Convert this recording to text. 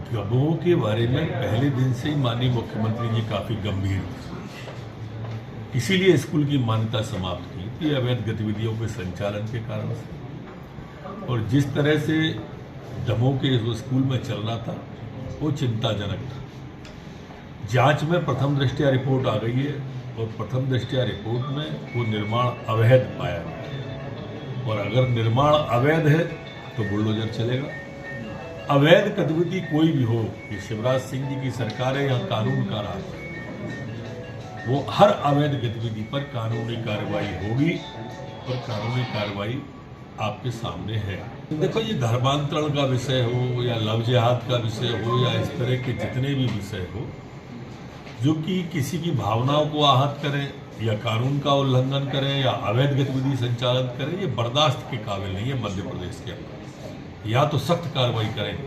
दमोह के बारे में पहले दिन से ही माननीय मुख्यमंत्री जी काफी गंभीर थे, इसीलिए स्कूल की मान्यता समाप्त की थी अवैध गतिविधियों के संचालन के कारण से। और जिस तरह से दमोह के जो स्कूल में चल रहा था वो चिंताजनक था। जांच में प्रथम दृष्टया रिपोर्ट आ गई है और प्रथम दृष्टया रिपोर्ट में वो निर्माण अवैध पाया गया और अगर निर्माण अवैध है तो बुलडोजर चलेगा। अवैध गतिविधि कोई भी हो, ये शिवराज सिंह जी की सरकार है या कानून का राज, वो हर अवैध गतिविधि पर कानूनी कार्रवाई होगी और कानूनी कार्रवाई आपके सामने है। देखो, ये धर्मांतरण का विषय हो या लव जिहाद का विषय हो या इस तरह के जितने भी विषय हो जो कि किसी की भावनाओं को आहत करें या कानून का उल्लंघन करें या अवैध गतिविधि संचालन करें, ये बर्दाश्त के काबिल नहीं है। मध्य प्रदेश के अंदर या तो सख्त कार्रवाई करें